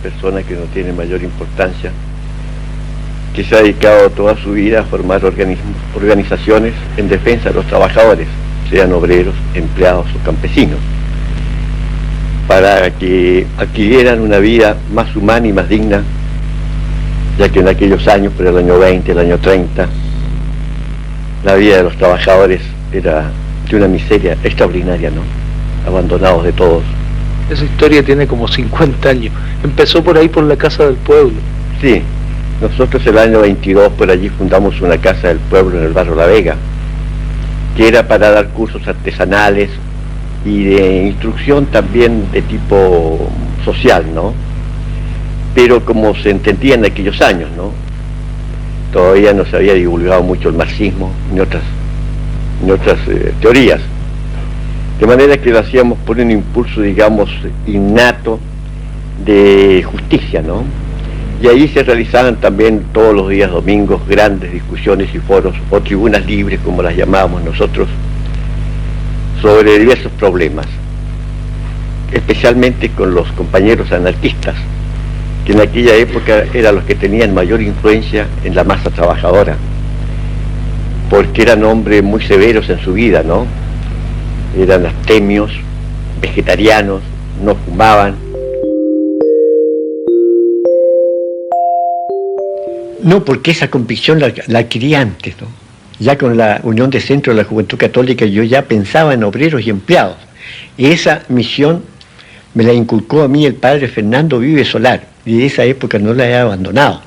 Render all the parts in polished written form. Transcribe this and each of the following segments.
persona que no tiene mayor importancia, que se ha dedicado toda su vida a formar organizaciones en defensa de los trabajadores, sean obreros, empleados o campesinos, para que adquirieran una vida más humana y más digna, ya que en aquellos años, por el año 20, el año 30, la vida de los trabajadores era de una miseria extraordinaria, ¿no? Abandonados de todos. Esa historia tiene como 50 años. Empezó por ahí, por la Casa del Pueblo. Sí, nosotros el año 22 por allí fundamos una Casa del Pueblo en el barrio La Vega, que era para dar cursos artesanales y de instrucción también de tipo social, ¿no? Pero como se entendía en aquellos años, ¿no? Todavía no se había divulgado mucho el marxismo ni otras teorías. De manera que lo hacíamos por un impulso, digamos, innato de justicia, ¿no? Y ahí se realizaban también todos los días domingos grandes discusiones y foros, o tribunas libres, como las llamábamos nosotros, sobre diversos problemas, especialmente con los compañeros anarquistas, que en aquella época eran los que tenían mayor influencia en la masa trabajadora, porque eran hombres muy severos en su vida, ¿no? Eran abstemios, vegetarianos, no fumaban. No, porque esa convicción la adquirí antes, ¿no? Ya con la Unión de Centro de la Juventud Católica yo ya pensaba en obreros y empleados. Y esa misión me la inculcó a mí el padre Fernando Vives Solar, y de esa época no la he abandonado.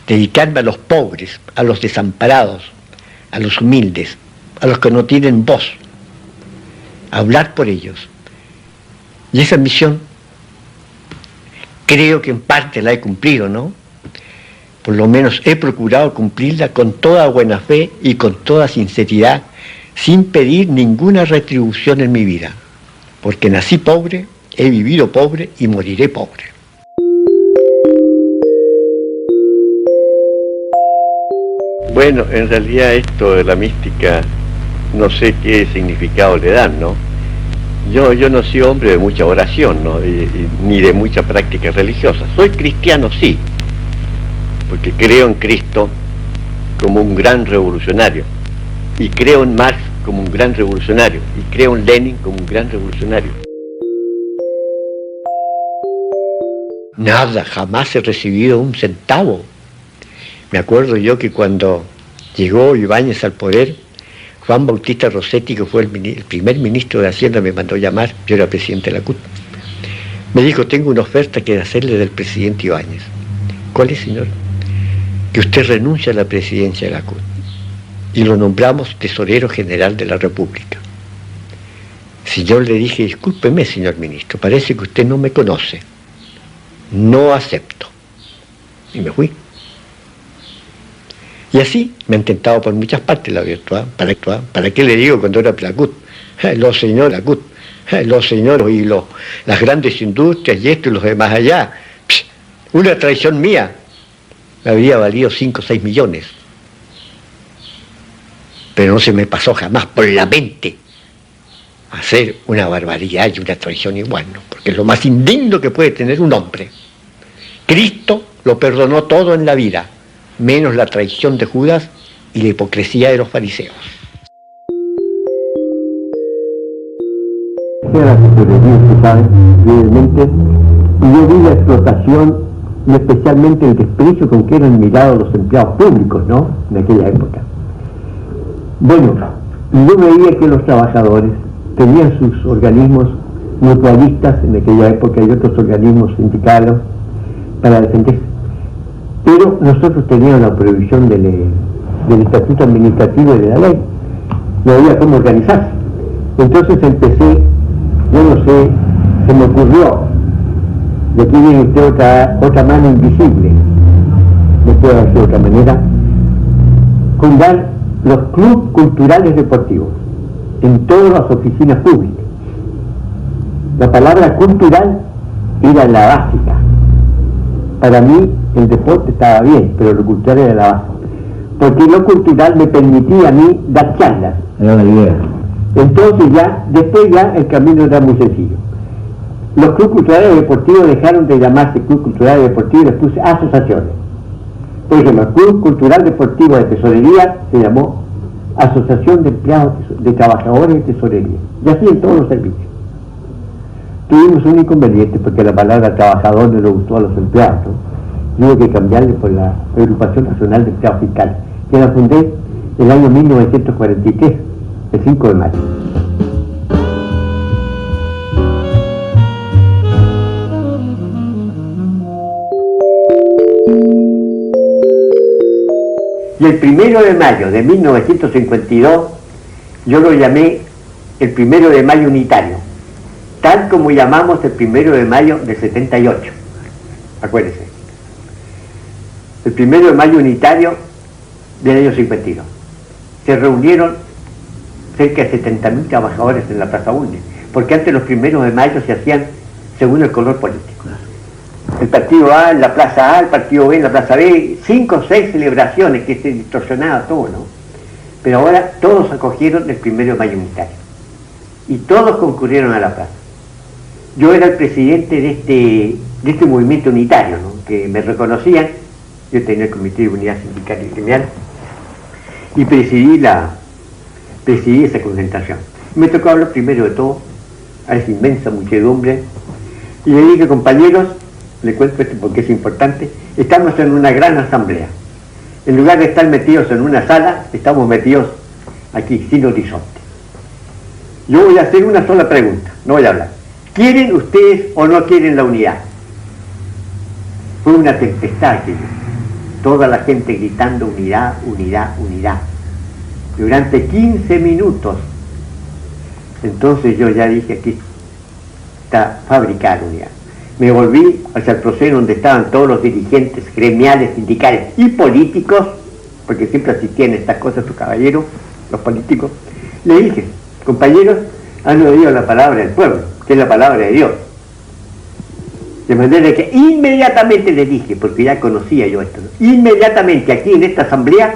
Dedicarme a los pobres, a los desamparados, a los humildes, a los que no tienen voz, a hablar por ellos. Y esa misión creo que en parte la he cumplido, ¿no? Por lo menos he procurado cumplirla con toda buena fe y con toda sinceridad, sin pedir ninguna retribución en mi vida, porque nací pobre, he vivido pobre y moriré pobre. Bueno, en realidad esto de la mística, no sé qué significado le dan, ¿no? Yo no soy hombre de mucha oración, ¿no? Ni de mucha práctica religiosa. Soy cristiano, sí, porque creo en Cristo como un gran revolucionario, y creo en Marx como un gran revolucionario, y creo en Lenin como un gran revolucionario. Nada, jamás he recibido un centavo. Me acuerdo yo que cuando llegó Ibáñez al poder, Juan Bautista Rossetti, que fue el primer ministro de Hacienda, me mandó llamar, yo era presidente de la CUT. Me dijo, tengo una oferta que hacerle del presidente Ibáñez. ¿Cuál es, señor? Que usted renuncia a la presidencia de la CUT y lo nombramos tesorero general de la República. Si yo le dije, discúlpeme, señor ministro, parece que usted no me conoce. No acepto. Y me fui. Y así me han tentado por muchas partes la virtud. ¿Para qué le digo cuando era la CUT? Los señores, la CUT, los señores y las grandes industrias y esto y los demás allá. Una traición mía me habría valido 5 o 6 millones. Pero no se me pasó jamás por la mente hacer una barbaridad y una traición igual, ¿no? Porque es lo más indigno que puede tener un hombre. Cristo lo perdonó todo en la vida, menos la traición de Judas y la hipocresía de los fariseos. Era la tesorería, usted sabe, brevemente, y yo vi la explotación y especialmente el desprecio con que eran mirados los empleados públicos, ¿no?, en aquella época. Bueno, yo veía que los trabajadores tenían sus organismos mutualistas en aquella época y otros organismos sindicales para defenderse. Pero nosotros teníamos la prohibición del estatuto administrativo y de la ley. No había cómo organizarse. Entonces empecé, yo no sé, se me ocurrió, de aquí viene usted otra mano invisible, no puedo hacer de otra manera, fundar los clubes culturales deportivos en todas las oficinas públicas. La palabra cultural era la básica. Para mí el deporte estaba bien, pero lo cultural era la base. Porque lo cultural me permitía a mí dar charlas. Entonces después el camino era muy sencillo. Los clubes culturales deportivos dejaron de llamarse club cultural y deportivo y les puse asociaciones. Por ejemplo, el Club Cultural Deportivo de Tesorería se llamó Asociación de Empleados de Trabajadores de Tesorería, y así en todos los servicios. Tuvimos un inconveniente porque la palabra trabajador no le gustó a los empleados, ¿no? Tuve que cambiarle por la Agrupación Nacional de Empleados Fiscales, que la fundé el año 1943, el 5 de mayo. Y el 1 de mayo de 1952, yo lo llamé el 1 de mayo unitario, tal como llamamos el 1 de mayo del 78. Acuérdense. El 1 de mayo unitario del año 52. Se reunieron cerca de 70.000 trabajadores en la Plaza Bulnes, porque antes los 1 de mayo se hacían según el color político. El partido A en la Plaza A, el partido B en la Plaza B, 5 o 6 celebraciones que se distorsionaba todo, ¿no? Pero ahora todos acogieron el 1 de mayo unitario y todos concurrieron a la plaza. Yo era el presidente de este movimiento unitario, ¿no? Que me reconocían. Yo tenía el Comité de Unidad Sindical y Gremial y presidí esa concentración. Me tocó hablar primero de todo a esa inmensa muchedumbre y le dije, compañeros, le cuento esto porque es importante, estamos en una gran asamblea. En lugar de estar metidos en una sala, estamos metidos aquí, sin horizonte. Yo voy a hacer una sola pregunta, no voy a hablar. ¿Quieren ustedes o no quieren la unidad? Fue una tempestad aquello. Toda la gente gritando unidad, unidad, unidad. Durante 15 minutos. Entonces yo ya dije, aquí está fabricada la unidad. Me volví hacia el proceso donde estaban todos los dirigentes gremiales, sindicales y políticos, porque siempre asistían a estas cosas tus caballeros, los políticos. Le dije, compañeros, han oído la palabra del pueblo, que es la palabra de Dios. De manera que inmediatamente le dije, porque ya conocía yo esto, ¿no? Inmediatamente aquí en esta asamblea,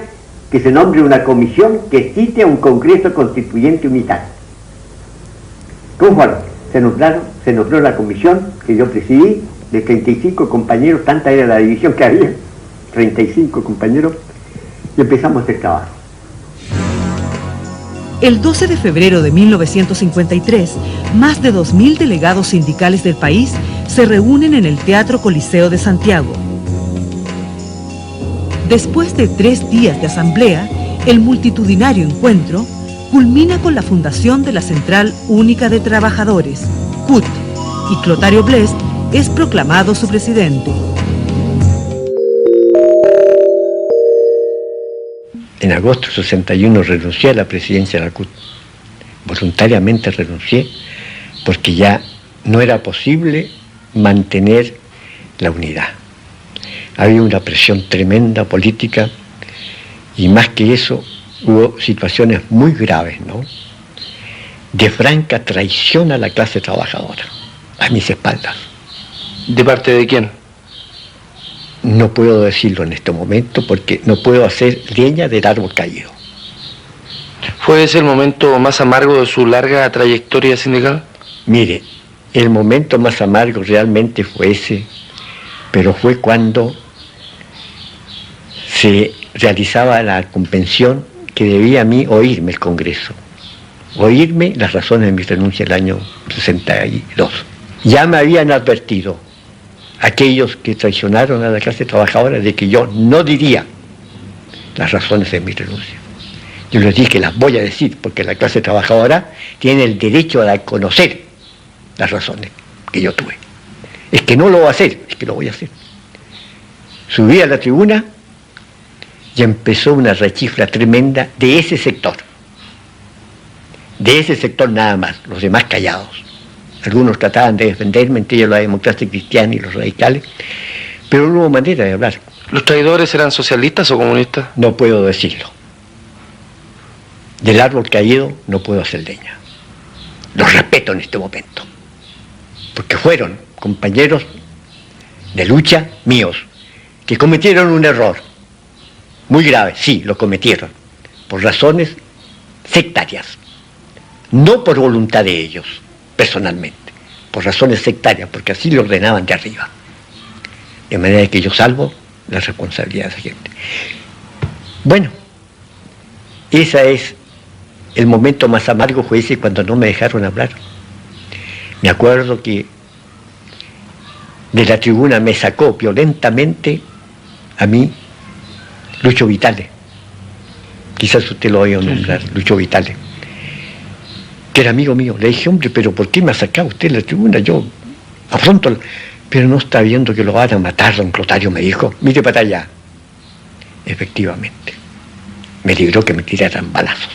que se nombre una comisión que cite a un congreso constituyente unitario. ¿Cómo fue? Se nombró la comisión que yo presidí, de 35 compañeros, tanta era la división que había, 35 compañeros, y empezamos el trabajo. El 12 de febrero de 1953, más de 2.000 delegados sindicales del país se reúnen en el Teatro Coliseo de Santiago. Después de 3 días de asamblea, el multitudinario encuentro culmina con la fundación de la Central Única de Trabajadores, CUT, y Clotario Blest es proclamado su presidente. En agosto del 61 renuncié a la presidencia de la CUT. Voluntariamente renuncié porque ya no era posible mantener la unidad. Había una presión tremenda política y más que eso hubo situaciones muy graves, ¿no? De franca traición a la clase trabajadora, a mis espaldas. ¿De parte de quién? No puedo decirlo en este momento porque no puedo hacer leña del árbol caído. ¿Fue ese el momento más amargo de su larga trayectoria sindical? Mire, el momento más amargo realmente fue ese, pero fue cuando se realizaba la convención que debía a mí oírme el Congreso, oírme las razones de mi renuncia el año 62. Ya me habían advertido aquellos que traicionaron a la clase trabajadora de que yo no diría las razones de mi renuncia. Yo les dije que las voy a decir porque la clase trabajadora tiene el derecho a conocer las razones que yo tuve. Es que no lo voy a hacer, es que lo voy a hacer. Subí a la tribuna y empezó una rechifla tremenda de ese sector. De ese sector nada más, los demás callados. Algunos trataban de defenderme, entre ellos la democracia cristiana y los radicales, pero no hubo manera de hablar. ¿Los traidores eran socialistas o comunistas? No puedo decirlo. Del árbol caído no puedo hacer leña. Los respeto en este momento, porque fueron compañeros de lucha míos, que cometieron un error muy grave, sí, lo cometieron, por razones sectarias, no por voluntad de ellos, personalmente, por razones sectarias, porque así lo ordenaban de arriba. De manera que yo salvo la responsabilidad de esa gente. Bueno, ese es el momento más amargo, fue ese cuando no me dejaron hablar. Me acuerdo que de la tribuna me sacó violentamente a mí Lucho Vitale. Quizás usted lo oiga nombrar, Lucho Vitale, que era amigo mío. Le dije, hombre, pero ¿por qué me ha sacado usted de la tribuna? Yo afronto, pero no está viendo que lo van a matar, don Clotario, me dijo. Mire para allá. Efectivamente, me libró que me tiraran balazos.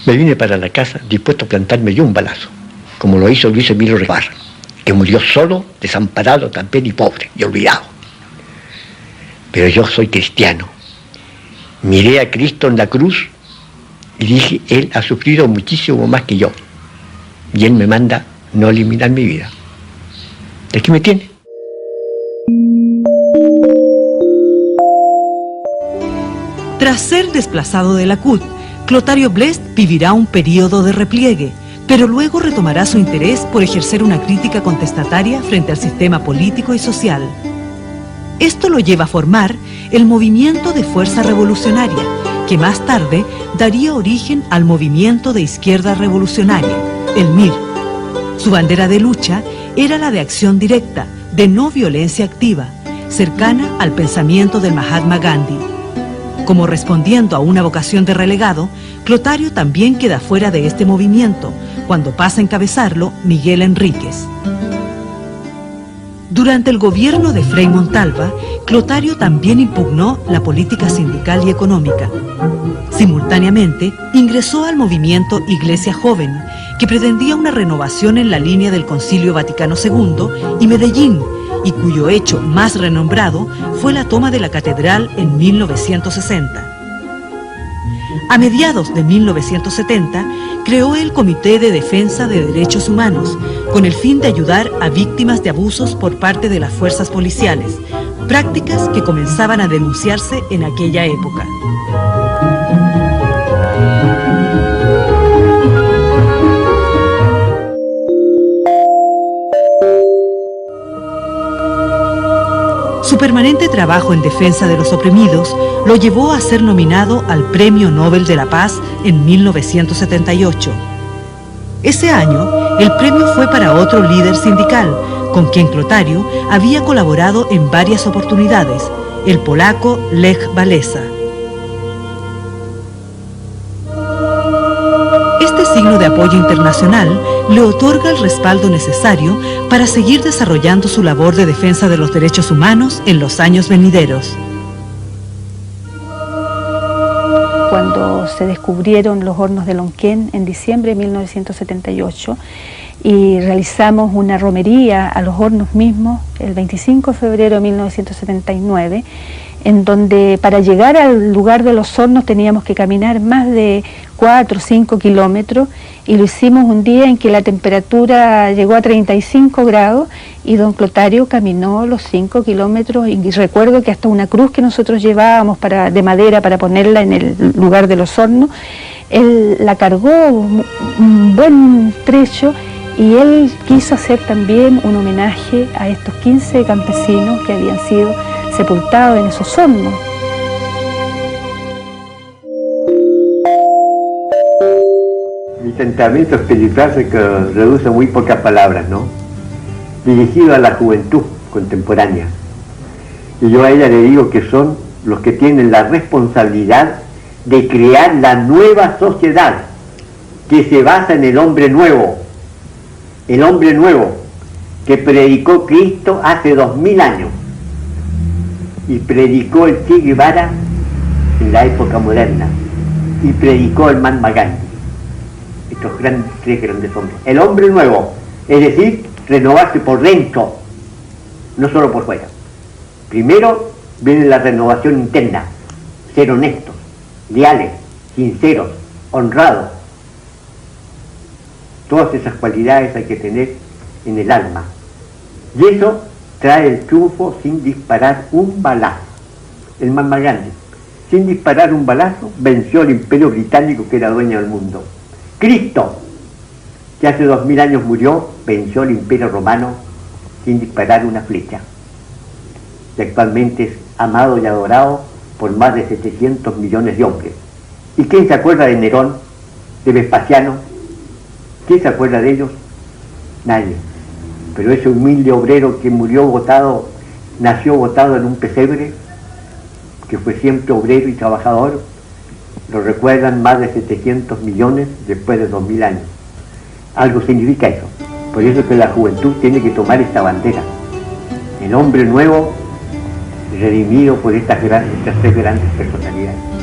Me vine para la casa dispuesto a plantarme yo un balazo, como lo hizo Luis Emilio Rebarra, que murió solo, desamparado también y pobre y olvidado. Pero yo soy cristiano. Miré a Cristo en la cruz y dije, Él ha sufrido muchísimo más que yo. Y Él me manda no eliminar mi vida. ¿De qué me tiene? Tras ser desplazado de la CUT, Clotario Blest vivirá un periodo de repliegue, pero luego retomará su interés por ejercer una crítica contestataria frente al sistema político y social. Esto lo lleva a formar el Movimiento de Fuerza Revolucionaria, que más tarde daría origen al Movimiento de Izquierda Revolucionaria, el MIR. Su bandera de lucha era la de acción directa, de no violencia activa, cercana al pensamiento del Mahatma Gandhi. Como respondiendo a una vocación de relegado, Clotario también queda fuera de este movimiento, cuando pasa a encabezarlo Miguel Enríquez. Durante el gobierno de Frei Montalva, Clotario también impugnó la política sindical y económica. Simultáneamente, ingresó al movimiento Iglesia Joven, que pretendía una renovación en la línea del Concilio Vaticano II y Medellín, y cuyo hecho más renombrado fue la toma de la catedral en 1960. A mediados de 1970, creó el Comité de Defensa de Derechos Humanos, con el fin de ayudar a víctimas de abusos por parte de las fuerzas policiales, prácticas que comenzaban a denunciarse en aquella época. Su permanente trabajo en defensa de los oprimidos lo llevó a ser nominado al Premio Nobel de la Paz en 1978. Ese año, el premio fue para otro líder sindical, con quien Clotario había colaborado en varias oportunidades, el polaco Lech Walesa. Este signo de apoyo internacional le otorga el respaldo necesario para seguir desarrollando su labor de defensa de los derechos humanos en los años venideros. Cuando se descubrieron los hornos de Lonquén en diciembre de 1978 y realizamos una romería a los hornos mismos el 25 de febrero de 1979, en donde para llegar al lugar de los hornos teníamos que caminar más de 4 o 5 kilómetros, y lo hicimos un día en que la temperatura llegó a 35 grados y don Clotario caminó los 5 kilómetros, y recuerdo que hasta una cruz que nosotros llevábamos de madera para ponerla en el lugar de los hornos, él la cargó un buen trecho, y él quiso hacer también un homenaje a estos 15 campesinos que habían sido sepultados en esos hornos. Mi tratamiento espiritual se reduce a muy pocas palabras, ¿no? Dirigido a la juventud contemporánea. Y yo a ella le digo que son los que tienen la responsabilidad de crear la nueva sociedad que se basa en el hombre nuevo que predicó Cristo hace 2000 años y predicó el Che Guevara en la época moderna y predicó el Mahatma Gandhi. Estos tres grandes hombres. El hombre nuevo, es decir, renovarse por dentro, no solo por fuera. Primero viene la renovación interna, ser honestos, leales, sinceros, honrados. Todas esas cualidades hay que tener en el alma. Y eso trae el triunfo sin disparar un balazo. El Mahatma Gandhi, sin disparar un balazo, venció al Imperio Británico, que era dueño del mundo. Cristo, que hace 2000 años murió, venció al Imperio Romano sin disparar una flecha. Y actualmente es amado y adorado por más de 700 millones de hombres. ¿Y quién se acuerda de Nerón, de Vespasiano? ¿Quién se acuerda de ellos? Nadie. Pero ese humilde obrero que murió botado, nació botado en un pesebre, que fue siempre obrero y trabajador, lo recuerdan más de 700 millones después de 2000 años. Algo significa eso. Por eso es que la juventud tiene que tomar esta bandera. El hombre nuevo, redimido por estas tres grandes personalidades.